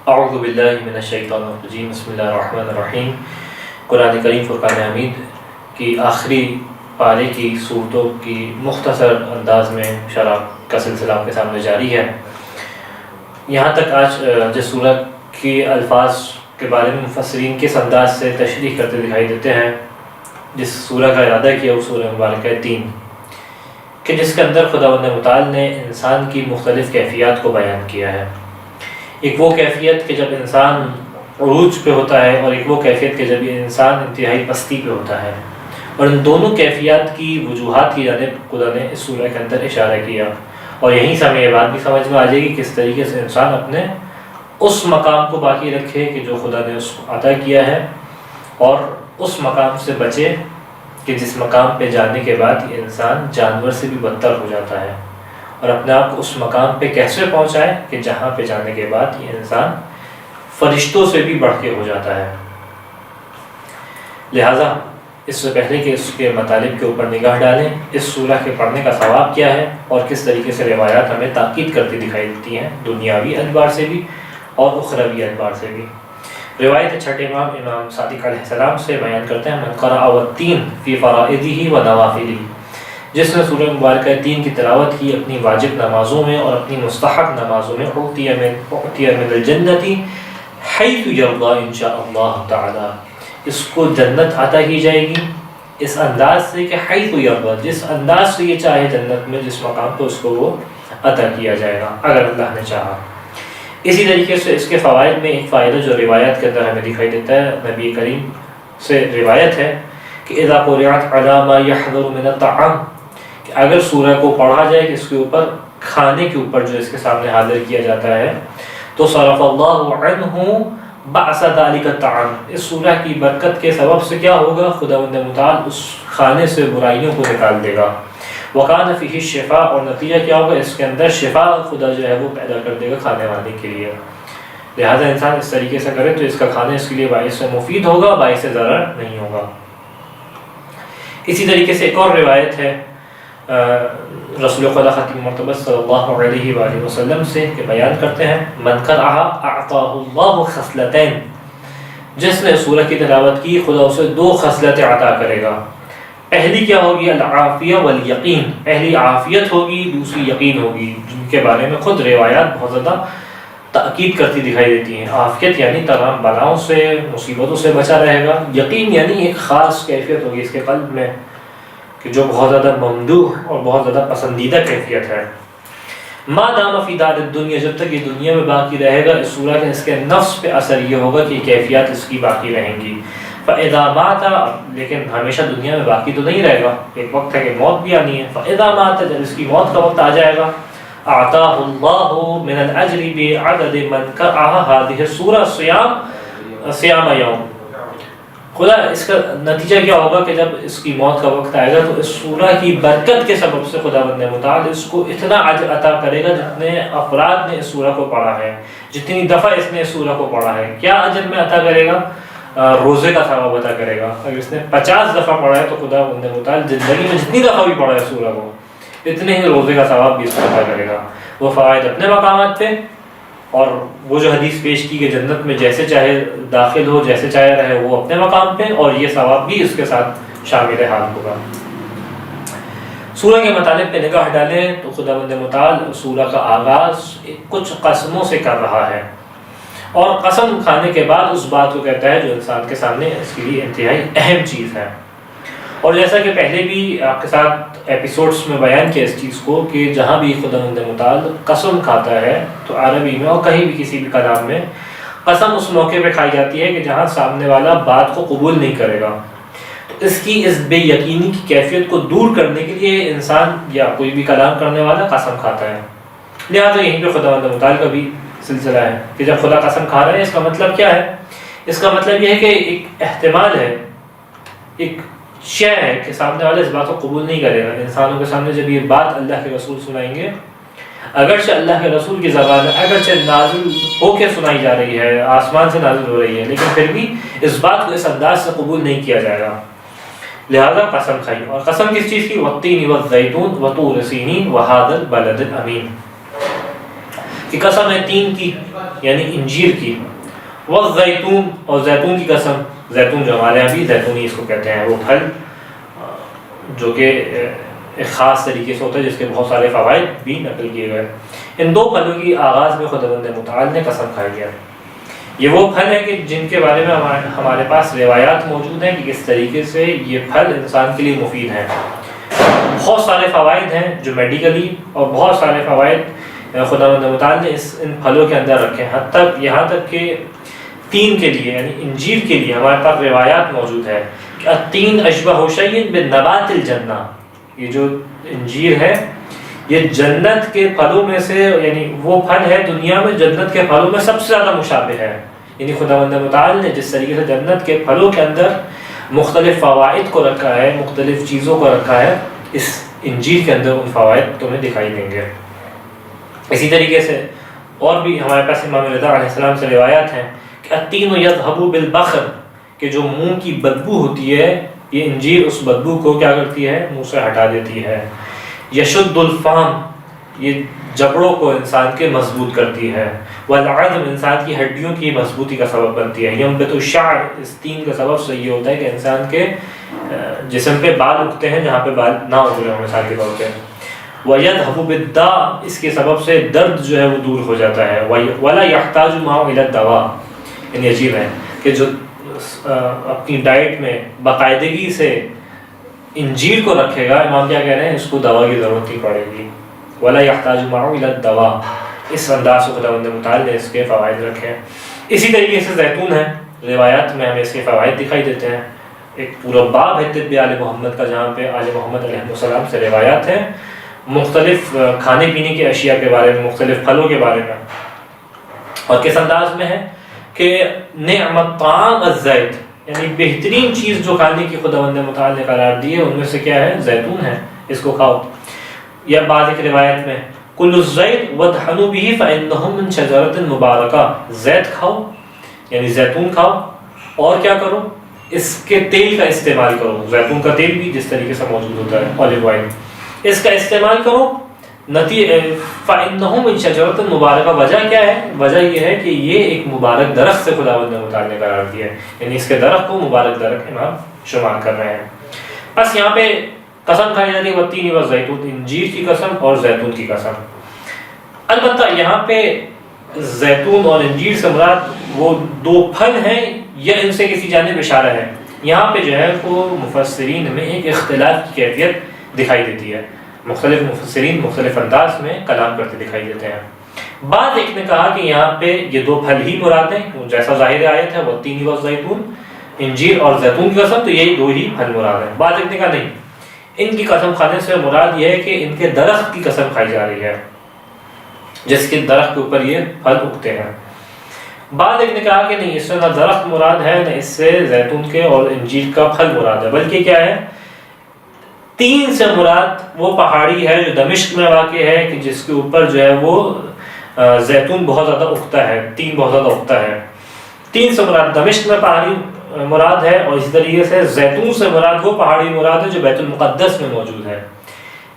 اعوذ باللہ من الشیطان الرجیم بسم اللہ الرحمن الرحیم۔ قرآن کریم فرقان حمید کی آخری پارے کی صورتوں کی مختصر انداز میں شرح کا سلسلہ آپ کے سامنے جاری ہے۔ یہاں تک آج جس سورت کی الفاظ کے بارے میں مفسرین کس انداز سے تشریح کرتے دکھائی دیتے ہیں، جس سورہ کا ارادہ کیا وہ سورہ مبارکہ 3 کہ جس کے اندر خداوند متعال نے انسان کی مختلف کیفیات کو بیان کیا ہے۔ ایک وہ کیفیت کہ جب انسان عروج پہ ہوتا ہے، اور ایک وہ کیفیت کہ جب یہ انسان انتہائی پستی پہ ہوتا ہے، اور ان دونوں کیفیات کی وجوہات کی جانب خدا نے اس سورہ کے اندر اشارہ کیا۔ اور یہیں سے ہمیں یہ بات بھی سمجھ میں آ جائے گی کس طریقے سے انسان اپنے اس مقام کو باقی رکھے کہ جو خدا نے اس کو عطا کیا ہے، اور اس مقام سے بچے کہ جس مقام پہ جانے کے بعد یہ انسان جانور سے بھی بدتر ہو جاتا ہے، اور اپنے آپ کو اس مقام پہ کیسے پہنچائے کہ جہاں پہ جانے کے بعد یہ انسان فرشتوں سے بھی بڑھ کے ہو جاتا ہے۔ لہٰذا اس سے پہلے کہ اس کے مطالب کے اوپر نگاہ ڈالیں، اس سورہ کے پڑھنے کا ثواب کیا ہے اور کس طریقے سے روایات ہمیں تاکید کرتی دکھائی دیتی ہیں، دنیاوی اعتبار سے بھی اور اخروی اعتبار سے بھی۔ روایت چھٹے امام صادق علیہ السلام سے بیان کرتے ہیں، من قرأ والتین فی فرائضہ و نوافلہ، جس نے سورہ مبارکہ 3 کی تلاوت کی اپنی واجب نمازوں میں اور اپنی مستحب نمازوں میں، اعطی من الجنۃ حیث یرضی ان شاء اللہ تعالی، اس کو جنت عطا کی جائے گی اس انداز سے کہ حیث یرضی، جس انداز سے یہ چاہے جنت میں جس مقام پہ اس کو وہ عطا کیا جائے گا اگر اللہ نے چاہا۔ اسی طریقے سے اس کے فوائد میں ایک فائدہ جو روایات کے اندر ہمیں دکھائی دیتا ہے، نبی کریم سے روایت ہے کہ اذا قرئت علی ما یحضر من الطعام، کہ اگر سورہ کو پڑھا جائے کہ اس کے اوپر کھانے کے اوپر جو اس کے سامنے حاضر کیا جاتا ہے، تو صرف اللہ عنہ بعث ذلک الطعام، اس سورہ کی برکت کے سبب سے کیا ہوگا، خداوند متعال اس کھانے سے برائیوں کو نکال دے گا۔ وکان فیہ الشفاء، اور نتیجہ کیا ہوگا، اس کے اندر شفا خدا جو ہے وہ پیدا کر دے گا کھانے وانے کے لیے۔ لہٰذا انسان اس طریقے سے کرے تو اس کا کھانا اس کے لیے باعث مفید ہوگا، باعث ضرر نہیں ہوگا۔ اسی طریقے سے ایک اور روایت ہے رسول خدا ختم مرتبہ صلی اللہ علیہ وآلہ وسلم سے کہ بیان کرتے ہیں، من قرأ اعطاہ اللہ خصلتین، جس نے سورہ کی تلاوت کی خدا اسے 2 خصلتیں عطا کرے گا۔ پہلی کیا ہوگی، العافیہ والیقین، پہلی عافیت ہوگی، دوسری یقین ہوگی، جن کے بارے میں خود روایات بہت زیادہ تاکید کرتی دکھائی دیتی ہیں۔ عافیت یعنی تمام بلاؤں سے، مصیبتوں سے بچا رہے گا، یقین یعنی ایک خاص کیفیت ہوگی اس کے قلب میں کہ جو بہت زیادہ ممدوح اور بہت زیادہ پسندیدہ کیفیت ہے۔ ما دام فی دار الدنیا، جب تک یہ دنیا میں باقی رہے گا اس سورہ کے اس کے نفس پہ اثر یہ ہوگا کہ کیفیات اس کی باقی رہیں گی۔ فَإِذَا مَاتَ، لیکن ہمیشہ دنیا میں باقی تو نہیں رہے گا، ایک وقت ہے کہ موت بھی آنی ہے۔ فَإِذَا مَاتَ، جب اس کی موت کا وقت آ جائے گا، أَعْطَاهُ اللَّهُ مِنَ الْأَجْرِ بِعَدَدِ مَنْ قَرَأَ هَذِهِ السُّورَةَ صِيَامَ يَوْمٍ، خدا اس کا نتیجہ کیا ہوگا کہ جب اس کی موت کا وقت آئے گا تو اس سورہ کی برکت کے سبب سے خداوند متعال اس کو اتنا اجر عطا کرے گا جتنے افراد نے اس سورہ کو پڑھا ہے، جتنی دفعہ اس نے اس سورہ کو پڑھا ہے۔ کیا اجر میں عطا کرے گا، روزے کا ثواب عطا کرے گا۔ اگر اس نے 50 دفعہ پڑھا ہے تو خداوند متعال زندگی میں جتنی دفعہ بھی پڑھا ہے سورہ کو، اتنے ہی روزے کا ثواب بھی اس کو عطا کرے گا۔ وہ فوائد اپنے مقامات پہ، اور وہ جو حدیث پیش کی کہ جنت میں جیسے چاہے داخل ہو جیسے چاہے رہے، وہ اپنے مقام پہ، اور یہ ثواب بھی اس کے ساتھ شامل حال ہوگا۔ سورہ کے مطالب پہ نگاہ ڈالیں تو خداوند متعال سورہ کا آغاز کچھ قسموں سے کر رہا ہے، اور قسم کھانے کے بعد اس بات کو کہتا ہے جو انسان کے سامنے اس کے لیے انتہائی اہم چیز ہے۔ اور جیسا کہ پہلے بھی آپ کے ساتھ ایپیسوڈز میں بیان کیا اس چیز کو کہ جہاں بھی خداوند متعال قسم کھاتا ہے تو عربی میں اور کہیں بھی کسی بھی کلام میں قسم اس موقع پہ کھائی جاتی ہے کہ جہاں سامنے والا بات کو قبول نہیں کرے گا، تو اس کی اس بے یقینی کی کیفیت کو دور کرنے کے لیے انسان یا کوئی بھی کلام کرنے والا قسم کھاتا ہے۔ لہٰذا یہیں پہ خداوند متعال کا بھی سلسلہ ہے کہ جب خدا قسم کھا رہا ہے اس کا مطلب کیا ہے، اس کا مطلب یہ ہے کہ ایک احتمال ہے، ایک شے ہے کہ سامنے والا اس بات کو قبول نہیں کرے گا۔ انسانوں کے سامنے جب یہ بات اللہ کے رسول سنائیں گے، اگرچہ اللہ کے رسول کی زبان ہے، اگرچہ نازل ہو کے سنائی جا رہی ہے، آسمان سے نازل ہو رہی ہے، لیکن پھر بھی اس بات کو اس انداز سے قبول نہیں کیا جائے گا۔ لہذا قسم کھائی، اور قسم کس چیز کی، والتین والزیتون وطور سینین وہذا البلد الامین، کہ قسم ہے تین کی یعنی انجیر کی، والزیتون اور زیتون کی قسم، زیتون جو ہمارے یہاں بھی زیتونی اس کو کہتے ہیں، وہ پھل جو کہ ایک خاص طریقے سے ہوتا ہے جس کے بہت سارے فوائد بھی نقل کیے گئے۔ ان دو پھلوں کی آغاز میں خداوند متعال نے قسم کھائی ہے۔ یہ وہ پھل ہیں کہ جن کے بارے میں ہمارے پاس روایات موجود ہیں کہ کس طریقے سے یہ پھل انسان کے لیے مفید ہیں۔ بہت سارے فوائد ہیں جو میڈیکلی، اور بہت سارے فوائد خداوند متعال نے ان پھلوں کے اندر رکھے ہیں، یہاں تک کہ تین کے لیے یعنی انجیر کے لیے ہمارے پاس روایات موجود ہے کہ التین اشبہ شیء بنبات الجنہ، یہ جو انجیر ہے یہ جنت کے پھلوں میں سے، یعنی وہ پھل ہے دنیا میں جنت کے پھلوں میں سب سے زیادہ مشابہ ہے۔ یعنی خداوند متعال نے جس طریقے سے جنت کے پھلوں کے اندر مختلف فوائد کو رکھا ہے، مختلف چیزوں کو رکھا ہے، اس انجیر کے اندر ان فوائد تمہیں دکھائی دیں گے۔ اسی طریقے سے اور بھی ہمارے پاس امام رضا علیہ السلام سے روایات ہیں کہ التین یذھب بالبخر، کہ جو منہ کی بدبو ہوتی ہے یہ انجیر اس بدبو کو کیا کرتی ہے، منہ سے ہٹا دیتی ہے۔ یشد الفام، یہ جبڑوں کو انسان کے مضبوط کرتی ہے۔ والعظم، انسان کی ہڈیوں کی مضبوطی کا سبب بنتی ہے۔ ینبت الشعر، اس تین کا سبب سے یہ ہوتا ہے کہ انسان کے جسم پہ بال اگتے ہیں جہاں پہ بال نہ اگ رہے ہوں مثال کے طور پہ۔ وَيَذْهَبُ بِالدَّاءِ، اس کے سبب سے درد جو ہے وہ دور ہو جاتا ہے۔ وَلَا يَحْتَاجُ مَعَهُ إِلَى الدَّوَاءِ، یعنی عجیب ہے کہ جو اپنی ڈائٹ میں باقاعدگی سے انجیر کو رکھے گا، امام کیا کہہ رہے ہیں، اس کو دوا کی ضرورت نہیں پڑے گی۔ وَلَا يَحْتَاجُ مَعَهُ إِلَى الدَّوَاءِ، اس انداز سے خداوند متعال نے اس کے فوائد رکھے ہیں۔ اسی طریقے سے زیتون ہے، روایات میں ہمیں اس کے فوائد دکھائی دیتے ہیں۔ ایک پورا باب ہے طب آل محمد کا جہاں پہ آل محمد علیہ السلام سے روایات ہیں مختلف کھانے پینے کی اشیاء کے بارے میں، مختلف پھلوں کے بارے میں، اور کس انداز میں ہے کہ نعم الطعام الزیت، یعنی بہترین چیز جو کھانے کی خداوند متعال نے قرار دی ہے ان میں سے کیا ہے، زیتون ہے، اس کو کھاؤ۔ یا بعض ایک روایت میں کل الزیت وادہنوا بہ فإنہ من شجرۃ مبارکہ، زیت کھاؤ یعنی زیتون کھاؤ، اور کیا کرو، اس کے تیل کا استعمال کرو، زیتون کا تیل بھی جس طریقے سے موجود ہوتا ہے، اولیو آئل، اس کا استعمال کرو۔ فإنہ من شجرۃ مبارکہ، وجہ کیا ہے، وجہ یہ ہے کہ یہ ایک مبارک درخت سے خداوند متعال نے قرار دیا ہے، یعنی اس کے درخت کو مبارک درخت امام شمار کر رہے ہیں۔ بس یہاں پہ قسم کھائی جاتی ہے والتین والزیتون، انجیر کی قسم اور زیتون کی قسم۔ البتہ یہاں پہ زیتون اور انجیر سے مراد وہ دو پھل ہیں یا ان سے کسی جانب اشارہ ہے، یہاں پہ جو ہے وہ مفسرین میں ایک اختلاف کی کیفیت دکھائی دیتی ہے، مختلف مفسرین مختلف انداز میں کلام کرتے دکھائی دیتے ہیں۔ بعض ایک نے کہا کہ یہاں پہ یہ دو پھل ہی مراد ہیں، جیسا ظاہر آیت ہے والتین والزیتون، انجیر اور زیتون کی قسم، تو یہی دو ہی پھل مراد ہیں۔ بعض ایک نے کہا نہیں، ان کی قسم کھانے سے مراد یہ ہے کہ ان کے درخت کی قسم کھائی جا رہی ہے جس کے درخت کے اوپر یہ پھل اگتے ہیں۔ بعض ایک نے کہا کہ نہیں، اس سے نہ درخت مراد ہے، نہ اس سے زیتون کے اور انجیر کا پھل مراد ہے، بلکہ کیا ہے، تین سے مراد وہ پہاڑی ہے جو دمشق میں واقع ہے کہ جس کے اوپر جو ہے وہ زیتون بہت زیادہ اگتا ہے، تین بہت زیادہ اگتا ہے۔ تین سے مراد دمشق میں پہاڑی مراد ہے، اور اسی طریقے سے زیتون سے مراد وہ پہاڑی مراد ہے جو بیت المقدس میں موجود ہے۔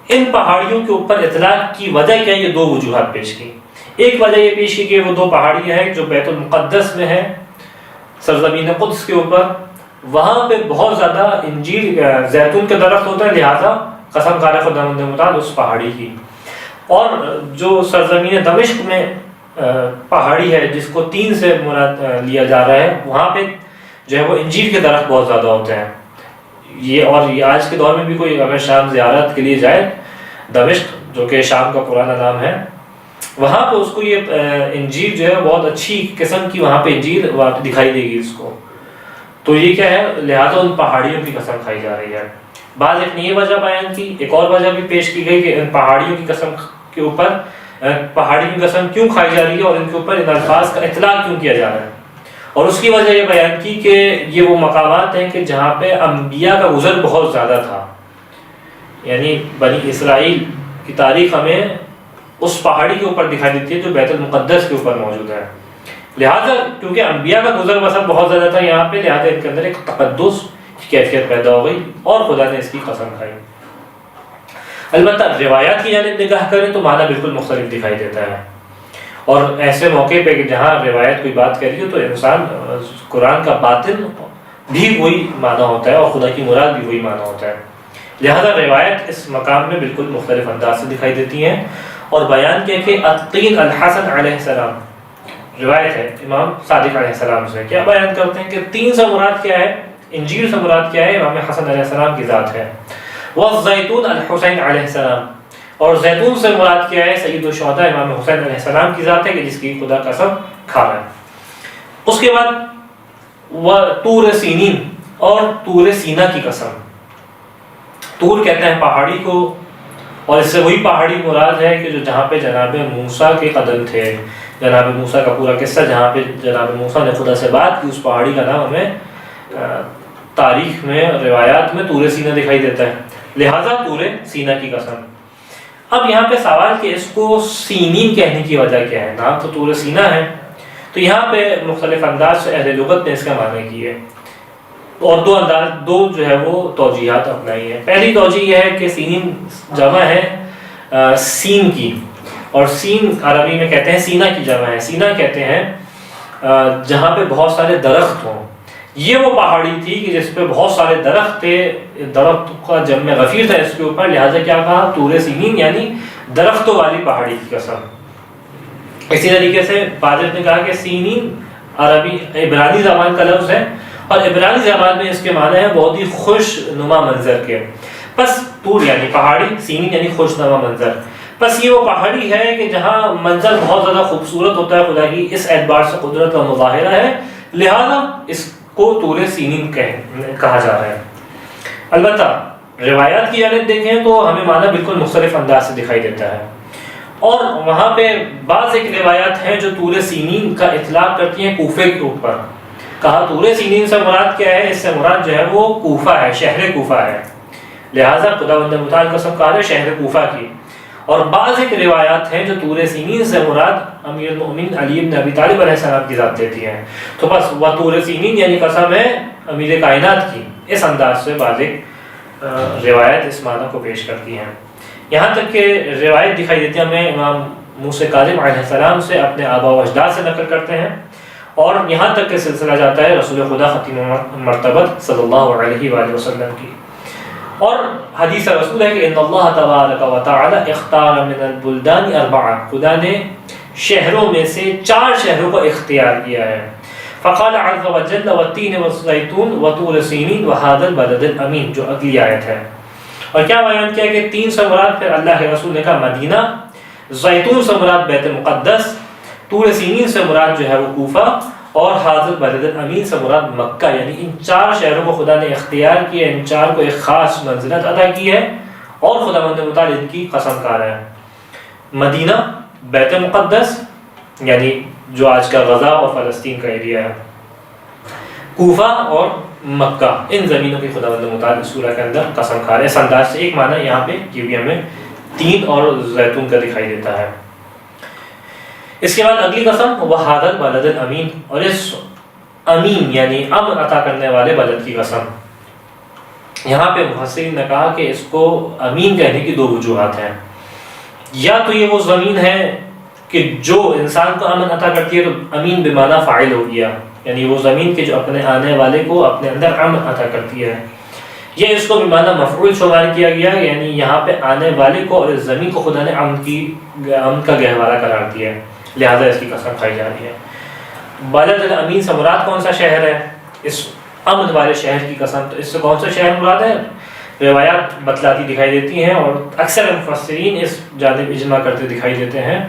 ان پہاڑیوں کے اوپر اطلاق کی وجہ کیا ہے، یہ دو وجوہات پیش کی۔ ایک وجہ یہ پیش کی کہ وہ دو پہاڑیاں ہیں جو بیت المقدس میں ہیں، سرزمین قدس کے اوپر، وہاں پہ بہت زیادہ انجیر زیتون کے درخت ہوتے ہیں، لہٰذا قسم کھا رہا خداوند متعال اس پہاڑی کی۔ اور جو سرزمین دمشق میں پہاڑی ہے جس کو تین سے مراد لیا جا رہا ہے، وہاں پہ جو ہے وہ انجیر کے درخت بہت زیادہ ہوتے ہیں۔ یہ آج کے دور میں بھی کوئی اگر شام زیارت کے لیے جائے دمشق، جو کہ شام کا پرانا نام ہے، وہاں پہ اس کو یہ انجیر جو ہے بہت اچھی قسم کی وہاں پہ انجیر دکھائی دے گی اس کو، تو یہ کیا ہے، لہٰذا ان پہاڑیوں کی قسم کھائی جا رہی ہے۔ بعض ایک نے یہ وجہ بیان کی، ایک اور وجہ بھی پیش کی گئی کہ ان پہاڑیوں کی قسم کے اوپر پہاڑی کی قسم کیوں کھائی جا رہی ہے اور ان کے اوپر ان الفاظ کا اطلاق کیوں کیا جا رہا ہے، اور اس کی وجہ یہ بیان کی کہ یہ وہ مقامات ہیں کہ جہاں پہ انبیاء کا گزر بہت زیادہ تھا، یعنی بنی اسرائیل کی تاریخ ہمیں اس پہاڑی کے اوپر دکھائی دیتی ہے جو بیت المقدس کے اوپر موجود ہے، لہٰذا کیونکہ انبیاء کا گزر بسر بہت زیادہ تھا یہاں پہ، لہٰذا ان کے اندر ایک تقدس کی کیفیت پیدا ہو گئی اور خدا نے اس کی قسم کھائی۔ البتہ روایات کی جانب نگاہ کریں تو معنی بالکل مختلف دکھائی دیتا ہے، اور ایسے موقع پہ کہ جہاں روایت کوئی بات کر رہی ہو تو انسان قرآن کا باطن بھی وہی معنی ہوتا ہے اور خدا کی مراد بھی وہی معنی ہوتا ہے. لہذا روایت اس مقام میں بالکل مختلف انداز سے دکھائی دیتی ہیں. اور بیان کیا کہ الطین الحسن علیہ السلام، روایت ہے امام صادق علیہ السلام سے، کیا بیان کرتے ہیں کہ تین سے مراد کیا ہے، انجیل سے مراد کیا ہے، امام حسن علیہ السلام کی ذات ہے. والزیتون الحسین علیہ السلام، اور زیتون سے مراد کیا ہے، سید الشہداء امام حسین علیہ السلام کی ذات ہے کہ جس کی خدا قسم کھا رہا ہے. اس کے بعد طور سینین، اور طور سینا کی قسم. طور کہتے ہیں پہاڑی کو، اور اس سے وہی پہاڑی مراد ہے کہ جو جہاں پہ جناب موسیٰ کے قدم تھے، جناب موسیٰ کا پورا قصہ جہاں پہ جناب موسیٰ نے خدا سے بات کی، اس پہاڑی کا نام ہمیں تاریخ میں روایات میں طور سینا دکھائی دیتا ہے. لہٰذا طور سینا کی قسم. اب یہاں پہ سوال کہ اس کو سینین کہنے کی وجہ کیا ہے، نام تو طور سینا ہے. تو یہاں پہ مختلف انداز سے اہل لغت نے اس کا معنی کی ہے، اور دو جو ہے وہ توجیہات اپنائی ہیں. پہلی توجیہ یہ ہے کہ سینین جمع ہے سین کی، اور سین عربی میں کہتے ہیں سینا کی جمع ہے. سینا کہتے ہیں جہاں پہ بہت سارے درخت ہوں. یہ وہ پہاڑی تھی کہ جس پہ بہت سارے درخت تھے، درخت کا جمع غفیر تھا اس کے اوپر، لہٰذا کیا کہا طور سینین، یعنی درختوں والی پہاڑی کی قسم. اسی طریقے سے باجر نے کہا کہ سینین عربی عبرانی زبان کا لفظ ہے، اور عبرانی زبان میں اس کے معنی ہے بہت ہی خوش نما منظر کے. پس طور یعنی پہاڑی، سینین یعنی خوش نما منظر. پس یہ وہ پہاڑی ہے کہ جہاں منظر بہت زیادہ خوبصورت ہوتا ہے، خدا کی اس اعتبار سے قدرت کا مظاہرہ ہے، لہذا اس کو طور سینین کہا جا رہا ہے. البتہ روایات کی جانب دیکھیں تو ہمیں معنی بالکل مختلف انداز سے دکھائی دیتا ہے، اور وہاں پہ بعض ایک روایات ہیں جو طور سینین کا اطلاق کرتی ہیں کوفے کے اوپر. کہا طور سینین سے مراد کیا ہے، اس سے مراد جو ہے وہ کوفہ ہے، شہر کوفہ ہے. لہٰذا خداوند متعال قسم کہا ہے شہر کوفہ کی. اور بعض ایک روایات ہیں جو طور سینین سے مراد امیر المؤمنین علی بن ابی طالب علیہ السلام کی ذات دیتی ہیں. تو بس وہ طور سینین یعنی قسم ہے امیر کائنات کی. اس انداز سے بعض ایک روایت اس معنی کو پیش کرتی ہیں. یہاں تک کہ روایت دکھائی دیتی ہے ہمیں امام موسیٰ کاظم علیہ السلام سے، اپنے آبا و اجداد سے نقل کرتے ہیں، اور یہاں تک کہ سلسلہ جاتا ہے رسول خدا ختم مرتبت صلی اللہ علیہ وآلہ وسلم کی. اور حدیث رسول ہے کہ ان اللہ تبارک و تعالی اختار من البلدان اربعہ، خدا نے شہروں میں سے 4 شہروں کو اختیار کیا ہے. فقال عز وجل والتین والزیتون وطور سینین وهذا البلد الامین، جو اگلی آیت ہے. اور کیا بیان کیا کہ 3 سے مراد پھر اللہ کے رسول نے کہا مدینہ، زیتون سے مراد بیت المقدس، طور سینین سے مراد جو ہے وہ کوفہ، اور حاضر بلد الامین سے مراد مکہ. یعنی ان 4 شہروں کو خدا نے اختیار کیا، ان 4 کو ایک خاص منزلت عطا کی ہے، اور خداوند متعال ان کی قسم کھا رہا ہے. مدینہ، بیت المقدس یعنی جو آج کا غزہ اور فلسطین کا ایریا ہے، کوفہ اور مکہ، ان زمینوں کی خداوند متعال اس سورہ کے اندر قسم کھا رہے ہیں. اس انداز سے ایک معنی یہاں پہ کیونکہ ہمیں 3 اور زیتون کا دکھائی دیتا ہے. اس کے بعد اگلی قسم وَهَذَا الْبَلَدِ الْأَمِينَ، اور اس امین یعنی امن عطا کرنے والے بلد کی قسم. یہاں پہ مفسرین نے کہا کہ اس کو امین کہنے کی 2 وجوہات ہیں. یا تو یہ وہ زمین ہے کہ جو انسان کو امن عطا کرتی ہے، تو امین بمعنی فاعل ہو گیا، یعنی وہ زمین کے جو اپنے آنے والے کو اپنے اندر امن عطا کرتی ہے. یہ اس کو بمعنی مفعول شمار کیا گیا، یعنی یہاں پہ آنے والے کو اور اس زمین کو خدا نے امن کا گہوارہ قرار دیا ہے، لہذا اس کی قسم کھائی جا رہی ہے. بلد الامین سے مراد کون سا شہر ہے، اس امن والے شہر کی قسم. تو اس سے کون سا شہر مراد ہے، روایات بتلاتی دکھائی دیتی ہیں، اور اکثر مفسرین اس جانب اجماع کرتے دکھائی دیتے ہیں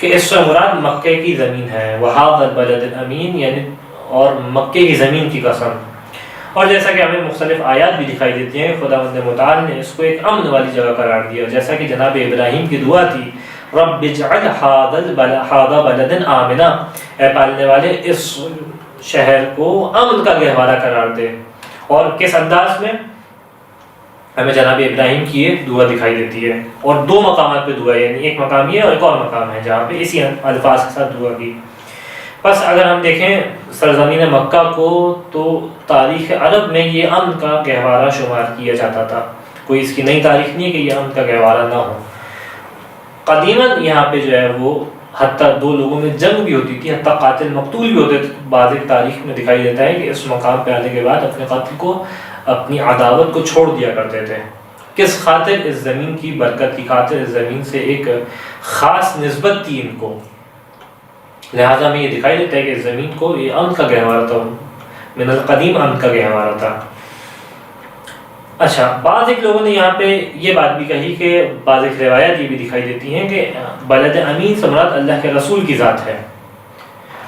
کہ اس سے مراد مکے کی زمین ہے. وَهَذَا الْبَلَدِ الْأَمِينَ یعنی اور مکے کی زمین کی قسم. اور جیسا کہ ہمیں مختلف آیات بھی دکھائی دیتی ہیں، خداوند متعال نے اس کو ایک امن والی جگہ قرار دیا، جیسا کہ جناب ابراہیم کی دعا تھی رب اجعل هذا بلدا آمنا، اے پالنے والے اس شہر کو امن کا گہوارہ قرار دے. اور کس انداز میں، ہمیں جناب ابراہیم کی یہ دعا دکھائی دیتی ہے، اور 2 مقامات پہ دعا، یعنی ایک مقام یہ اور ایک اور مقام ہے جہاں پہ اسی الفاظ کے ساتھ دعا کی. بس اگر ہم دیکھیں سرزمین مکہ کو تو تاریخ عرب میں یہ امن کا گہوارہ شمار کیا جاتا تھا، کوئی اس کی نئی تاریخ نہیں ہے کہ یہ امن کا گہوارہ نہ ہو. قدیماً یہاں پہ جو ہے وہ حتیٰ دو لوگوں میں جنگ بھی ہوتی تھی، حتیٰ قاتل مقتول بھی ہوتے تھے. بعض ایک تاریخ میں دکھائی دیتا ہے کہ اس مقام پہ آنے کے بعد اپنے قاتل کو، اپنی عداوت کو چھوڑ دیا کرتے تھے. کس خاطر؟ اس زمین کی برکت کی خاطر. اس زمین سے ایک خاص نسبت تھی ان کو، لہٰذا ہمیں یہ دکھائی دیتا ہے کہ اس زمین کو یہ امن کا گہوارہ تھا، من القدیم امن کا گہوارہ تھا. اچھا، بعض ایک لوگوں نے یہاں پہ یہ بات بھی کہی کہ بعض ایک روایت یہ بھی دکھائی دیتی ہیں کہ بلد امین سے مراد اللہ کے رسول کی ذات ہے.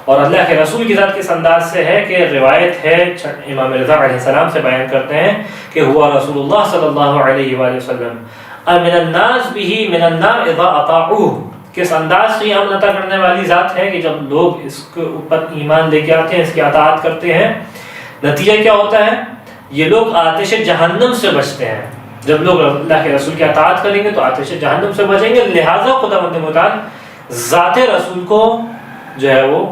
اور اللہ کے رسول کی ذات کس انداز سے ہے کہ روایت ہے امام رضا علیہ السلام سے بیان کرتے ہیں کہ ہوا رسول اللہ صلی اللہ علیہ وآلہ وسلم امن الناس به من النار اذا اطاعوه. کس انداز سے یہ امن عطا کرنے والی ذات ہے کہ جب لوگ اس کے اوپر ایمان لے کے آتے ہیں، اس کی اطاعت کرتے ہیں، نتیجہ کیا ہوتا ہے؟ یہ لوگ آتش جہنم سے بچتے ہیں. جب لوگ اللہ کے رسول کی اطاعت کریں گے تو آتش جہنم سے بچیں گے. لہٰذا خداوند متعال ذات رسول کو جو ہے وہ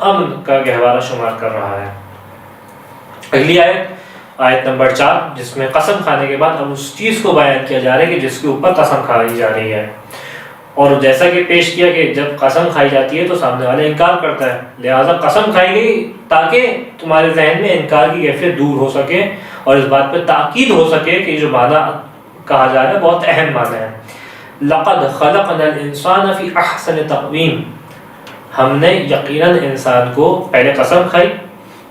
امن کا گہوارہ شمار کر رہا ہے. اگلی آیت نمبر 4، جس میں قسم کھانے کے بعد اب اس چیز کو بیان کیا جا رہا ہے کہ جس کے اوپر قسم کھائی جا رہی ہے. اور جیسا کہ پیش کیا کہ جب قسم کھائی جاتی ہے تو سامنے والا انکار کرتا ہے، لہٰذا قسم کھائی گئی تاکہ تمہارے ذہن میں انکار کی کیفیت دور ہو سکے اور اس بات پہ تاکید ہو سکے کہ جو معنی کہا جا رہا ہے بہت اہم معنی ہے. لقد خلقنا الانسان فی احسن تقویم. ہم نے یقیناً انسان کو، پہلے قسم کھائی،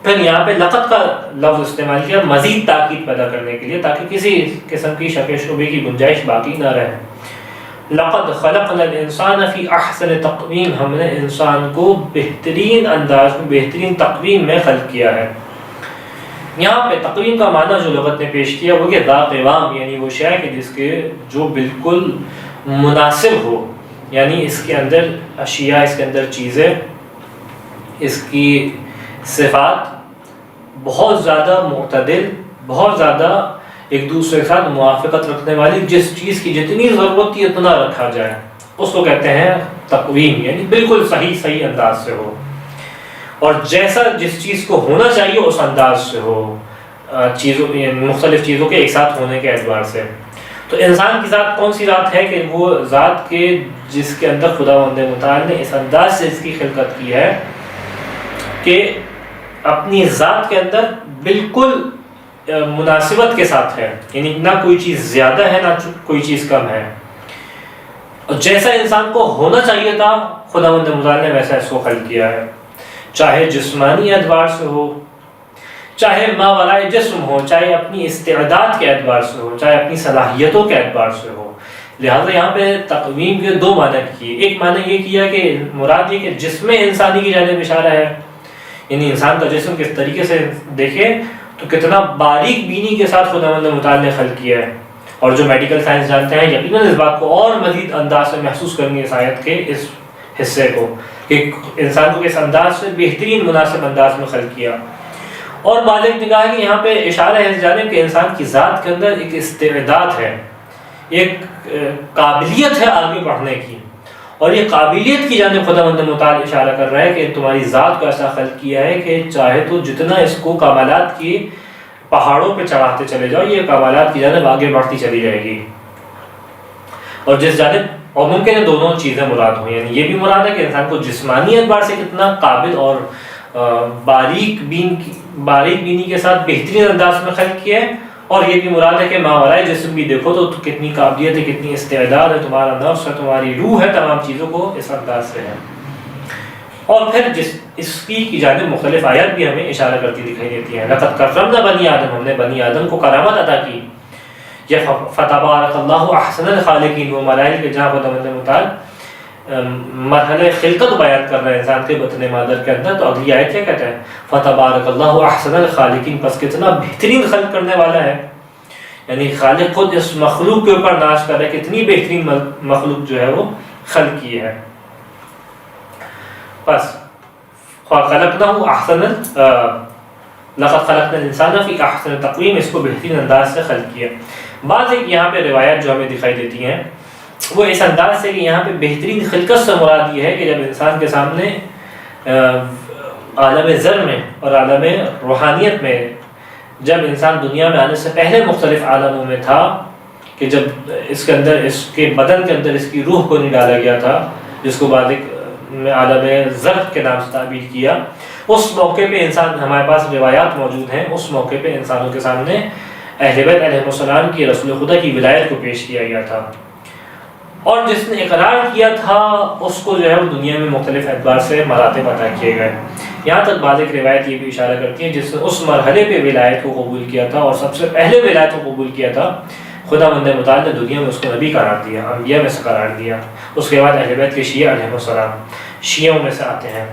پھر یہاں پہ لقد کا لفظ استعمال کیا مزید تاکید پیدا کرنے کے لیے تاکہ کسی قسم کی شک شبے کی گنجائش باقی نہ رہے. لقد خلقنا الانسان فی احسن تقویم. ہم نے انسان کو بہترین انداز میں، بہترین تقویم میں خلق کیا ہے. یہاں پہ تقویم کا معنی جو لغت نے پیش کیا وہ کہ ذا قوام، یعنی وہ شے کہ جس کے جو بالکل مناسب ہو، یعنی اس کے اندر اشیاء، اس کے اندر چیزیں، اس کی صفات بہت زیادہ معتدل، بہت زیادہ ایک دوسرے کے ساتھ موافقت رکھنے والی، جس چیز کی جتنی ضرورت تھی اتنا رکھا جائے، اس کو کہتے ہیں تقویم. یعنی بالکل صحیح انداز سے ہو، اور جیسا جس چیز کو ہونا چاہیے اس انداز سے ہو، چیزوں، مختلف چیزوں کے ایک ساتھ ہونے کے اعتبار سے. تو انسان کی ذات کون سی ذات ہے کہ وہ ذات کے جس کے اندر خداوند متعال نے اس انداز سے اس کی خلقت کی ہے کہ اپنی ذات کے اندر بالکل مناسبت کے ساتھ ہے، یعنی نہ کوئی چیز زیادہ ہے نہ کوئی چیز کم ہے. اور جیسا انسان کو ہونا چاہیے تھا خداوند متعال نے ویسا اس کو خلق کیا ہے، چاہے جسمانی اعتبار سے ہو، چاہے ماورائے جسم ہو، چاہے اپنی استعداد کے اعتبار سے ہو، چاہے اپنی صلاحیتوں کے اعتبار سے ہو. لہٰذا یہاں پہ تقویم کے دو معنی کیے. ایک معنی یہ کیا کہ مراد یہ کہ جسم انسانی کی جانب اشارہ ہے، یعنی انسان کا جسم کس طریقے سے دیکھے تو کتنا باریک بینی کے ساتھ خداوند متعال نے خلق کیا ہے. اور جو میڈیکل سائنس جانتے ہیں یقیناً اس بات کو اور مزید انداز سے محسوس کریں گے اس آیت کے اس حصے کو کہ انسان کو کس انداز سے بہترین مناسب انداز میں خلق کیا. اور بالغ نگاہ کی یہاں پہ اشارہ ہے اس جانب کہ انسان کی ذات کے اندر ایک استعداد ہے، ایک قابلیت ہے آگے بڑھنے کی، اور یہ قابلیت کی جانب خداوند متعال اشارہ کر رہا ہے کہ تمہاری ذات کو ایسا خلق کیا ہے کہ چاہے تو جتنا اس کو کمالات کی پہاڑوں پہ چڑھاتے چلے جاؤ، یہ کمالات کی جانب آگے بڑھتی چلی جائے گی. اور جس جانب، اور ممکن ہے دونوں چیزیں مراد ہوں، یعنی یہ بھی مراد ہے کہ انسان کو جسمانی اعتبار سے کتنا قابل اور باریک بینی کے ساتھ بہترین انداز میں خلق کیا ہے، اور یہ بھی مراد ہے کہ ماورائے جسم بھی دیکھو تو کتنی قابلیت ہے، کتنی استعداد ہے، تمہارا نفس ہے، تمہاری روح ہے، تمام چیزوں کو اس انداز سے ہے. اور پھر اس کی جانب مختلف آیات بھی ہمیں اشارہ کرتی دکھائی دیتی ہیں. لقد کرمنا بنی آدم، ہم نے بنی آدم کو کرامت عطا کی. یہ فتبارک اللہ احسن الخالقین، وہ ملائک کے جہاں خداوند متعال مرحلہ خلقت بیان کر رہے ہیں انسان کے بطن مادر کے اندر، تو اگلی آیت کیا کہتا ہے؟ فتبارک اللہ احسن الخالقین، پس کتنا بہترین خلق کرنے والا ہے. یعنی خالق خود اس مخلوق کے اوپر ناز کر رہا ہے، کتنی بہترین مخلوق جو ہے وہ خلق کی ہے. پس خلقناہ احسن لقد خلقنا الانسان فی احسن تقویم، اس کو بہترین انداز سے خلق کیا. بعض ایک یہاں پہ روایات جو ہمیں دکھائی دیتی ہیں وہ اس انداز سے کہ یہاں پہ بہترین خلقت سے مراد یہ ہے کہ جب انسان کے سامنے عالم ذر میں اور عالم روحانیت میں، جب انسان دنیا میں آنے سے پہلے مختلف عالموں میں تھا، کہ جب اس کے اندر، اس کے بدن کے اندر اس کی روح کو نہیں ڈالا گیا تھا، جس کو بعد ایک میں عالم ضرب کے نام سے تعبیر کیا، اس موقع پہ انسان، ہمارے پاس روایات موجود ہیں، اس موقع پہ انسانوں کے سامنے اہل بیت علیہ السلام کی رسول خدا کی ولایت کو پیش کیا گیا تھا، اور جس نے اقرار کیا تھا اس کو جو ہے وہ دنیا میں مختلف اعتبار سے مراتب عطا کیے گئے۔ یہاں تک بعض ایک روایت یہ بھی اشارہ کرتی ہے جس نے اس مرحلے پہ ولایت کو قبول کیا تھا اور سب سے پہلے ولایت کو قبول کیا تھا، خداوند متعال نے دنیا میں اس کو نبی قرار دیا، انبیاء میں سے قرار دیا۔ اس کے بعد اہل بیت کے شیعہ علیہ السلام شیعوں میں سے آتے ہیں،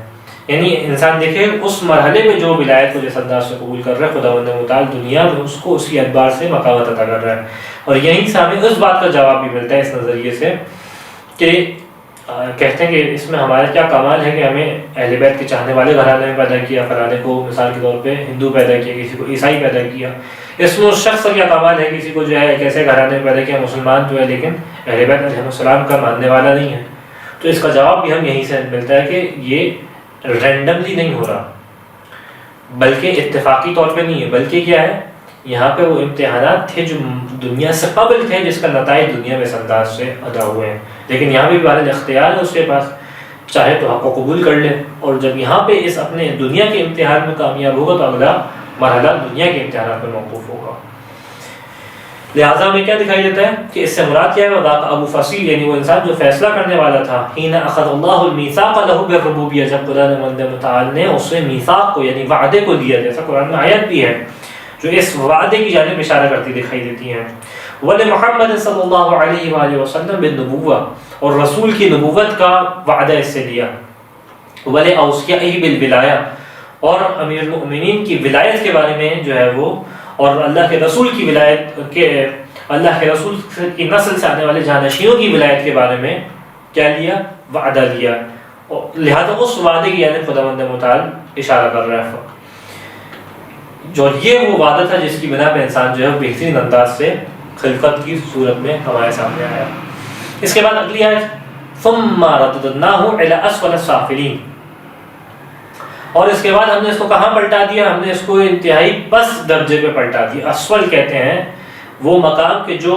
یعنی انسان دیکھے اس مرحلے میں جو ولایت کو جس انداز سے قبول کر رہا ہے، خداوند متعال دنیا میں اس کو اسی اعتبار سے مقامات عطا کر رہا ہے۔ اور یہیں سے ہمیں اس بات کا جواب بھی ملتا ہے اس نظریے سے کہ کہتے ہیں کہ اس میں ہمارا کیا کمال ہے کہ ہمیں اہل بیت کے چاہنے والے گھرانے میں پیدا کیا، فلانے کو مثال کے طور پہ ہندو پیدا کیا، کسی کو عیسائی پیدا کیا، اس میں اس شخص کا کیا کمال ہے، کسی کو جو ہے ایک ایسے گھرانے میں پیدا کیا مسلمان جو ہے لیکن اہل بیت علیہ السلام کا ماننے والا نہیں ہے۔ تو اس کا جواب بھی ہم یہیں سے ملتا ہے کہ یہ رینڈملی نہیں ہو رہا، بلکہ اتفاقی طور پہ نہیں ہے، بلکہ کیا ہے، یہاں پہ وہ امتحانات تھے جو دنیا سے قبل تھے، جس کا نتائج دنیا میں اس انداز سے ادا ہوئے ہیں، لیکن یہاں بھی بہرحال اختیار ہے اس کے پاس، چاہے تو حق کو قبول کر لے، اور جب یہاں پہ اس اپنے دنیا کے امتحان میں کامیاب ہوگا تو اگلا مرحلہ دنیا کے امتحانات میں موقوف ہوگا۔ لہٰذا ہمیں کیا دکھائی دیتا ہے کہ اس سے مراد کیا ہے، وذاک ابو فصیل، یعنی وہ انسان جو فیصلہ کرنے والا تھا، حین اخذ اللہ المیثاق له بالربوبیہ، جب خدا متعال نے اسے میثاق کو یعنی وعدے کو دیا، جیسا قرآن میں آیت بھی ہے جو اس وعدے کی جانب اشارہ کرتی دکھائی دیتی ہیں۔ وَلِمُحَمَّدٍ صلی اللہ علیہ وآلہ وسلم بالنبوہ، اور رسول کی نبوت کا وعدہ اس سے لیا، وَلِأَوْصِيَائِهِ بِالْوِلَایَةِ، اور امیر المؤمنین کی ولایت کے بارے میں جو ہے وہ، اور اللہ کے رسول کی ولایت کے، اللہ کے رسول کی نسل سے آنے والے جانشینوں کی ولایت کے بارے میں کیا لیا، وعدہ لیا، لہذا اس وعدے کی یعنی خداوند متعال اشارہ کر رہا ہے، جو یہ وہ وعدہ تھا جس کی بنا پہ انسان جو ہے بہترین انداز سے خلقت کی صورت میں ہمارے سامنے آیا۔ اس کے بعد اگلی آیت ثم رددناه الى اسفل السافلین، اور اس کے بعد ہم نے اس کو کہاں پلٹا دیا، ہم نے اس کو انتہائی پست درجے پہ پلٹا دیا۔ اسفل کہتے ہیں وہ مقام کے جو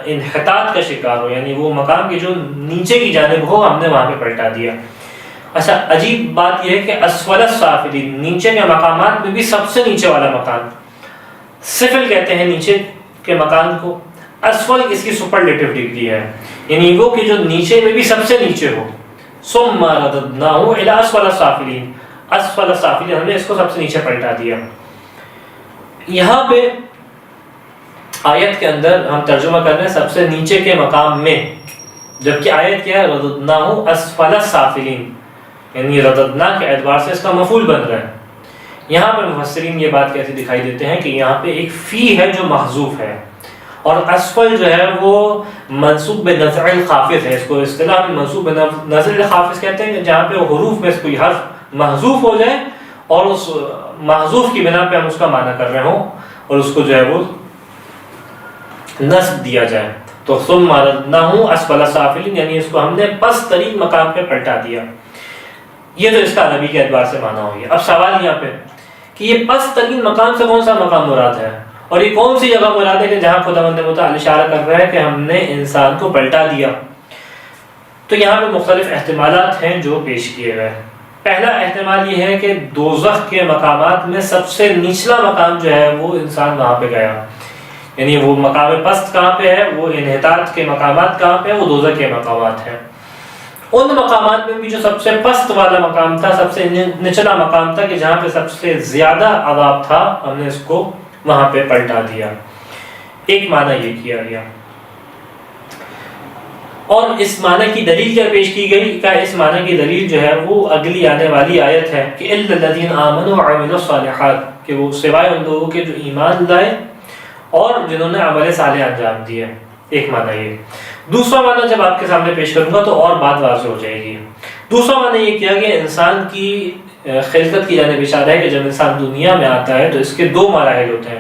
انحطاط کا شکار ہو، یعنی وہ مقام کے جو نیچے کی جانب ہو، ہم نے وہاں پہ پلٹا دیا۔ اچھا، عجیب بات یہ ہے کہ اسفل السافلین، نیچے کے مقامات میں بھی سب سے نیچے والا مقام، سفل کہتے ہیں نیچے کے مکان کو، اسفل اس کی سپرلیٹو ڈگری ہے، یعنی وہ کہ جو نیچے میں بھی سب سے نیچے ہو۔ ثم رددناه الى اسفل السافلین، اسفل السافلین، ہم نے اس کو سب سے نیچے پلٹا دیا۔ یہاں پہ آیت کے اندر ہم ترجمہ کر رہے ہیں سب سے نیچے کے مقام میں، جبکہ آیت کیا ہے، رددناه اسفل السافلین، یعنی رددنا کے اعتبار سے اس کا مفعول بن رہا ہے۔ یہاں پر مفسرین یہ بات کیسے دکھائی دیتے ہیں کہ یہاں پہ ایک فی ہے جو محذوف ہے، اور اسفل جو ہے وہ منصوب بنزع الخافض ہے، اس کو اصطلاح میں منصوب بنزع الخافض کہتے ہیں، جہاں پہ حروف میں کوئی حرف محذوف ہو جائے اور اس محذوف کی بنا پہ ہم اس کا معنی کر رہے ہوں اور اس کو جو ہے وہ نصب دیا جائے، تو ثم رددناه اسفل السافلین، یعنی اس کو ہم نے پست ترین مقام پہ پلٹا دیا۔ یہ تو اس کا عربی کے اعتبار سے معنی ہو گیا۔ اب سوال یہاں پہ کہ یہ پست ترین مقام سے کون سا مقام مراد ہے، اور یہ کون سی جگہ مراد ہے کہ جہاں خداوند متعال اشارہ کر رہا ہے کہ ہم نے انسان کو پلٹا دیا؟ تو یہاں پہ مختلف احتمالات ہیں جو پیش کیے گئے۔ پہلا احتمال یہ ہے کہ دوزخ کے مقامات میں سب سے نچلا مقام جو ہے وہ انسان وہاں پہ گیا، یعنی وہ مقام پست کہاں پہ ہے، وہ انحطاط کے مقامات کہاں پہ ہیں، وہ دوزخ کے مقامات ہیں۔ ان مقامات میں بھی جو سب سے پست والا مقام تھا، سب سے نچلا مقام تھا کہ جہاں پہ سب سے زیادہ عذاب تھا، ہم نے اس کو وہاں پہ پلٹا دیا۔ ایک معنی یہ کیا گیا، اور اس معنی کی دلیل کیا پیش کی گئی، کہ اس معنی کی دلیل جو ہے وہ اگلی آنے والی آیت ہے کہ اِلَّا الَّذِينَ آمَنُوا وَعَمِلُوا الصَّالِحَاتِ، کہ وہ سوائے ان لوگوں کے جو ایمان لائے اور جنہوں نے عمل صالح انجام دیے۔ ایک معنی یہ۔ دوسرا معنی جب آپ کے سامنے پیش کروں گا تو اور بات واضح ہو جائے گی۔ دوسرا معنی یہ کیا کہ انسان کی خلقت کی جانب اشارہ ہے کہ جب انسان دنیا میں آتا ہے تو اس کے دو مراحل ہوتے ہیں۔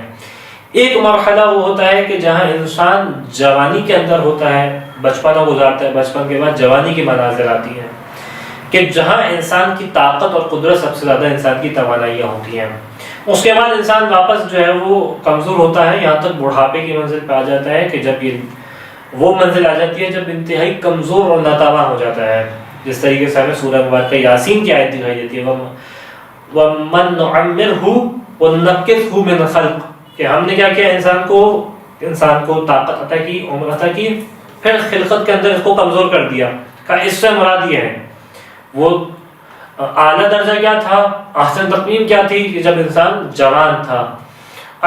ایک مرحلہ وہ ہوتا ہے کہ جہاں انسان جوانی کے اندر ہوتا ہے، بچپنا گزارتا ہے، بچپن کے بعد جوانی کی منازل آتی ہیں، کہ جہاں انسان کی طاقت اور قدرت سب سے زیادہ انسان کی توانائیاں ہوتی ہیں۔ اس کے بعد انسان واپس جو ہے وہ کمزور ہوتا ہے، یہاں تک بڑھاپے کی منزل پہ آ جاتا ہے کہ جب یہ وہ منزل آ جاتی ہے جب انتہائی کمزور اور ناتواں ہو جاتا ہے، جس طریقے سے ہمیں سورہ مبارکہ یاسین کی آیت دکھائی دیتی ہے وَمَن نُعَمِّرْهُ وَنُنَكِّسْهُ مِنْ خَلْقٍ، کہ ہم نے کیا کیا انسان کو طاقت عطا کی، عمر عطا کی، پھر خلقت کے اندر اس کو کمزور کر دیا. کہ اس سے مراد یہ ہے وہ اعلیٰ درجہ کیا تھا، احسن تقویم کیا تھی کہ جب انسان جوان تھا.